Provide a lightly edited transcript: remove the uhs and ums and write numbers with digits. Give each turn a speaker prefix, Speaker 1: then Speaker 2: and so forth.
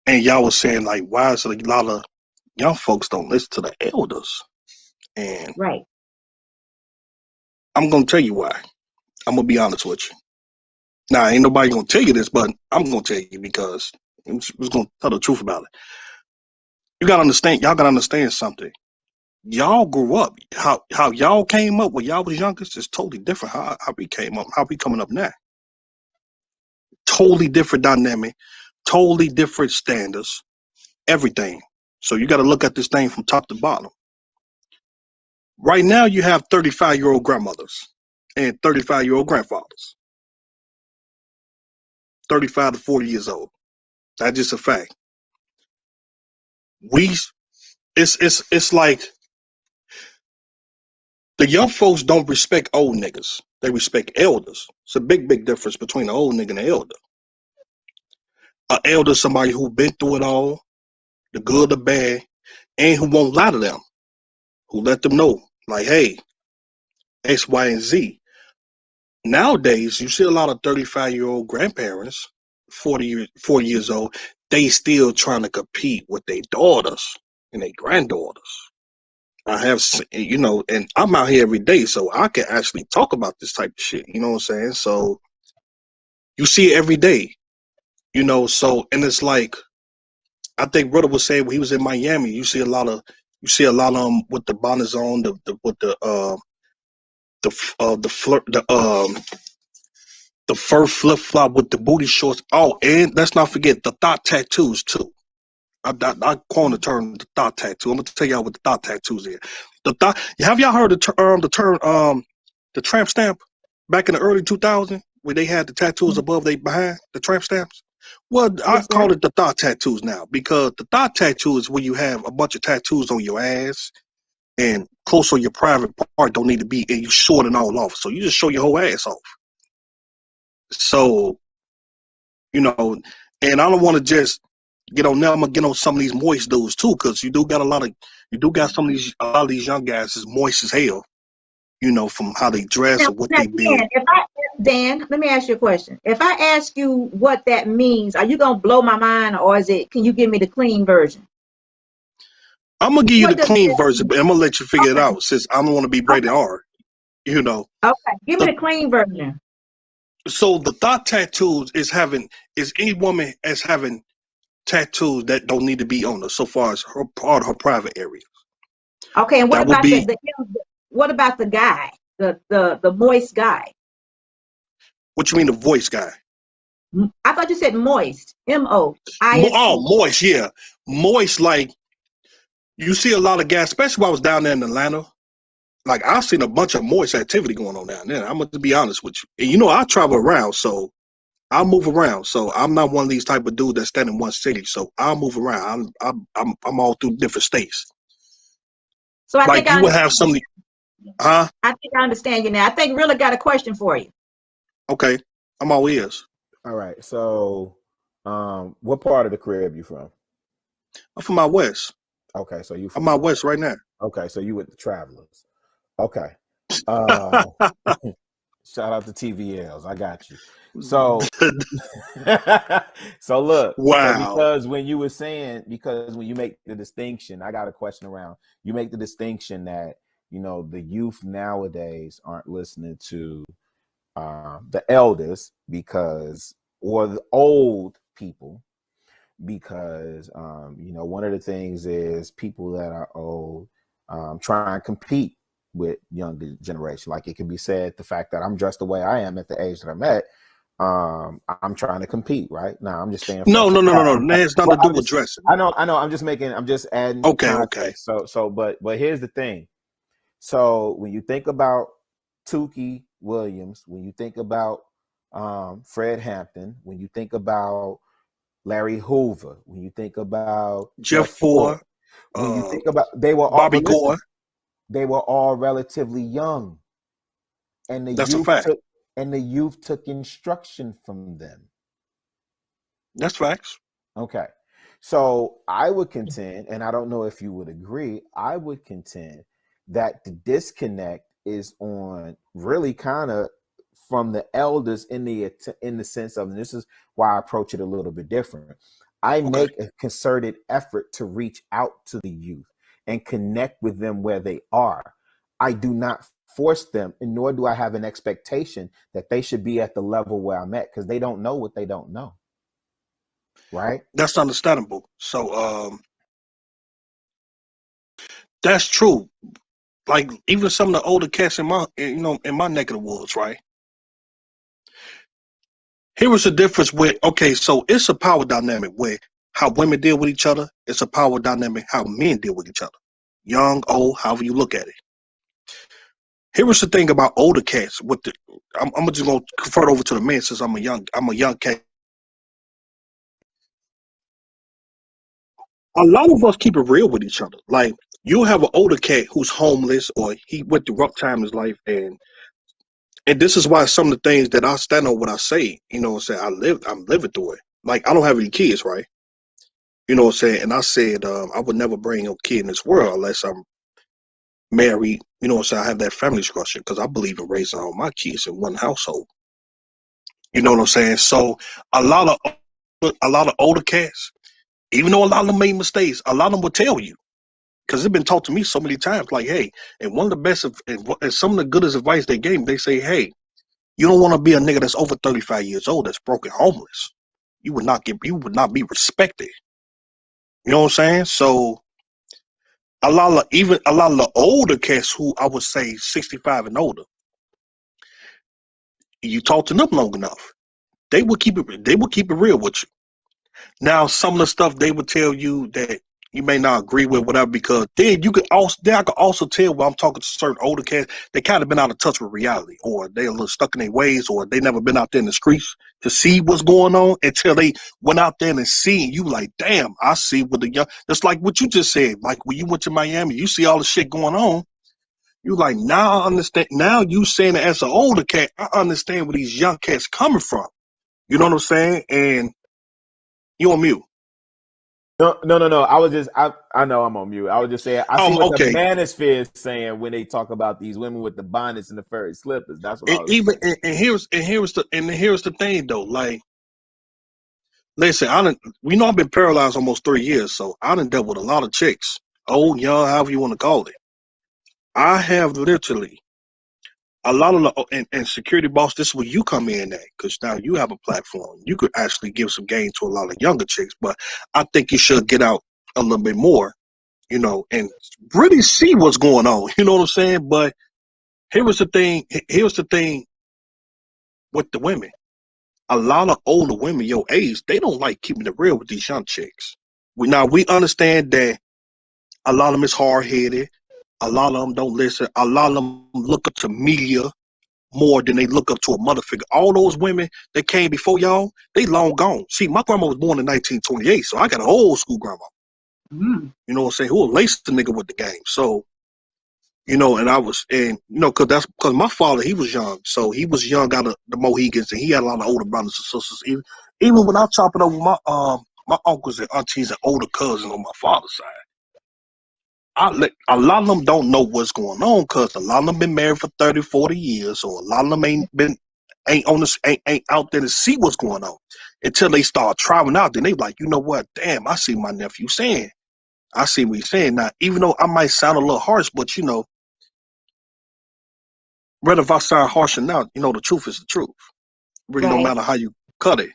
Speaker 1: And y'all was saying like, why is it a lot of young folks don't listen to the elders? And
Speaker 2: Right.
Speaker 1: I'm gonna tell you why. I'm gonna be honest with you. Now, ain't nobody gonna tell you this, but I'm gonna tell you because I'm just gonna tell the truth about it. You gotta understand. Y'all gotta understand something. Y'all grew up. How y'all came up when y'all was youngest is totally different. How we came up. How we coming up now? Totally different dynamic. Totally different standards. Everything. So you got to look at this thing from top to bottom. Right now, you have 35-year-old grandmothers and 35-year-old grandfathers. 35 to 40 years old. That's just a fact. We it's like the young folks don't respect old niggas. They respect elders. It's a big difference between an old nigga and an elder. An elder is somebody who been through it all, the good, the bad, and who won't lie to them. Who let them know, like, hey, X, Y, and Z. Nowadays, you see a lot of 35-year-old grandparents, 40 years old, they still trying to compete with their daughters and their granddaughters. I have, and I'm out here every day, so I can actually talk about this type of shit. You know what I'm saying? So you see it every day, so, and it's like, I think brother was saying when he was in Miami, you see a lot of them with the bonnets on, the fur flip flop with the booty shorts. Oh, and let's not forget the thought tattoos too. I coined the term the thought tattoo. I'm gonna tell y'all what the thought tattoos is. The thought. Have y'all heard the tramp stamp back in the early 2000s where they had the tattoos above they behind the tramp stamps? Well, I
Speaker 2: Yes, sir.
Speaker 1: call it the thought tattoos now because the thought tattoo is when you have a bunch of tattoos on your ass and close on your private part don't need to be, and you short it all off. So you just show your whole ass off. So, you know, and I don't want to just get on them or get on some of these moist dudes too, because you do got a lot of these young guys is moist as hell, from how they dress
Speaker 2: Now,
Speaker 1: or what
Speaker 2: now,
Speaker 1: they build.
Speaker 2: Dan, let me ask you a question. If I ask you what that means, are you gonna blow my mind, or can you give me the clean version?
Speaker 1: I'm gonna give you
Speaker 2: What
Speaker 1: the
Speaker 2: does
Speaker 1: clean
Speaker 2: that
Speaker 1: version,
Speaker 2: mean?
Speaker 1: but I'm gonna let you figure it
Speaker 2: Okay,
Speaker 1: out since I don't want to be braided
Speaker 2: okay,
Speaker 1: hard. You know,
Speaker 2: okay. Give me
Speaker 1: the
Speaker 2: the clean version.
Speaker 1: so the thought tattoos is any woman as having tattoos that don't need to be on her so far as her part of her private area.
Speaker 2: Okay, and what
Speaker 1: That would
Speaker 2: about
Speaker 1: be
Speaker 2: what about the guy, the moist guy?
Speaker 1: what you mean the voice guy.
Speaker 2: I thought you said moist. Moist.
Speaker 1: Moist, yeah. Moist, like you see a lot of guys, especially when I was down there in Atlanta. Like I've seen a bunch of moist activity going on down there. I'm gonna be honest with you. And I travel around, so I move around. So I'm not one of these type of dudes that stand in one city. So I move around. I'm all through different states.
Speaker 2: So I think
Speaker 1: Like
Speaker 2: I
Speaker 1: you would have
Speaker 2: understand.
Speaker 1: some, huh?
Speaker 2: I think I understand you now. I think Rilla got a question for you.
Speaker 1: Okay, I'm all ears.
Speaker 3: All right. So, what part of the crib you from?
Speaker 1: I'm from out west.
Speaker 3: Okay, so you
Speaker 1: I'm
Speaker 3: from
Speaker 1: out
Speaker 3: out.
Speaker 1: west right now.
Speaker 3: Okay, so you with the travelers. Okay. Uh, shout out to TVLs. I got you. So, so look. So
Speaker 1: Wow.
Speaker 3: because when you make the distinction, I got a question around. You make the distinction that the youth nowadays aren't listening to the elders or the old people because one of the things is people that are old try and compete with younger generation. Like it can be said, the fact that I'm dressed the way I am at the age that I'm at, I'm trying to compete right now. I'm just staying
Speaker 1: No,
Speaker 3: fresh.
Speaker 1: no, no, no, no. That has nothing
Speaker 3: Well,
Speaker 1: to do with dressing.
Speaker 3: I know. I'm just adding
Speaker 1: Okay, okay.
Speaker 3: context. But here's the thing. So when you think about Tukey Williams, when you think about Fred Hampton, when you think about Larry Hoover, when you think about
Speaker 1: Jeff
Speaker 3: Jeff Ford,
Speaker 1: Ford,
Speaker 3: when you
Speaker 1: uh,
Speaker 3: think about they were all,
Speaker 1: Bobby
Speaker 3: but
Speaker 1: Gore.
Speaker 3: listen, they were all relatively young, and
Speaker 1: That's a fact.
Speaker 3: the youth took instruction from them.
Speaker 1: That's facts.
Speaker 3: Okay. So I would contend, and I don't know if you would agree, I would contend that the disconnect is on really kind of from the elders in the sense of, and this is why I approach it a little bit different. I
Speaker 1: Okay.
Speaker 3: make a concerted effort to reach out to the youth and connect with them where they are. I do not force them, and nor do I have an expectation that they should be at the level where I'm at, because they don't know what they don't know. Right?
Speaker 1: That's understandable. So that's true. Like even some of the older cats in my in my neck of the woods, right? Here was the difference with, okay, so it's a power dynamic where how women deal with each other. It's a power dynamic how men deal with each other. Young, old, however you look at it. Here was the thing about older cats. With the, I'm just gonna convert over to the men since I'm a young cat. A lot of us keep it real with each other. Like you'll have an older cat who's homeless or he went through rough time in his life, and this is why some of the things that I stand on what I say, say I'm living through it. Like I don't have any kids, right? You know what I'm saying? And I said, I would never bring a kid in this world unless I'm married. You know what I'm saying? I have that family structure because I believe in raising all my kids in one household. You know what I'm saying? So a lot of older cats, even though a lot of them made mistakes, a lot of them will tell you because it's been taught to me so many times. Like, hey, and one of the best and some of the goodest advice they gave me, they say, hey, you don't want to be a nigga that's over 35 years old that's broken homeless. You would not be respected. You know what I'm saying? So a lot of the older cats who I would say 65 and older, you talk to them long enough, they will keep it real with you. Now some of the stuff they would tell you that you may not agree with, whatever, because then I could also tell when I'm talking to certain older cats, they kind of been out of touch with reality, or they a little stuck in their ways, or they never been out there in the streets to see what's going on until they went out there and seen you like, damn, I see what the young, that's like what you just said, like when you went to Miami, you see all the shit going on. You like, now I understand. Now you saying it as an older cat, I understand where these young cats coming from. You know what I'm saying? And you on mute.
Speaker 3: No. I know I'm on mute. I was just saying, I see what the
Speaker 1: Okay.
Speaker 3: manosphere is saying when they talk about these women with the bonnets and the furry slippers. That's what I was
Speaker 1: Even
Speaker 3: saying.
Speaker 1: here's the thing though. Like, listen, we know I've been paralyzed almost 3 years, so I done dealt with a lot of chicks, old, young, however you want to call it. I have literally a lot of and security boss. This is where you come in at, because now you have a platform. You could actually give some game to a lot of younger chicks, but I think you should get out a little bit more, and really see what's going on. You know what I'm saying? But here's the thing. Here's the thing with the women. A lot of older women your age, they don't like keeping it real with these young chicks. We understand that a lot of them is hard headed. A lot of them don't listen. A lot of them look up to media more than they look up to a mother figure. All those women that came before y'all, they long gone. See, my grandma was born in 1928, so I got an old school grandma.
Speaker 2: Mm.
Speaker 1: You know what I'm saying? Who will lace the nigga with the game. So, and I was, and because my father, he was young, so he was young out of the Mohegans, and he had a lot of older brothers and sisters. Even when I chop it over my uncles and aunties and older cousins on my father's side, a lot of them don't know what's going on because a lot of them been married for 30, 40 years, or a lot of them ain't out there to see what's going on until they start trying out. Then they like, you know what? Damn, I see my nephew saying. I see what he's saying. Now, even though I might sound a little harsh, but whether if I sound harsh or not, the truth is the truth. Really, no
Speaker 2: Right.
Speaker 1: matter how you cut it.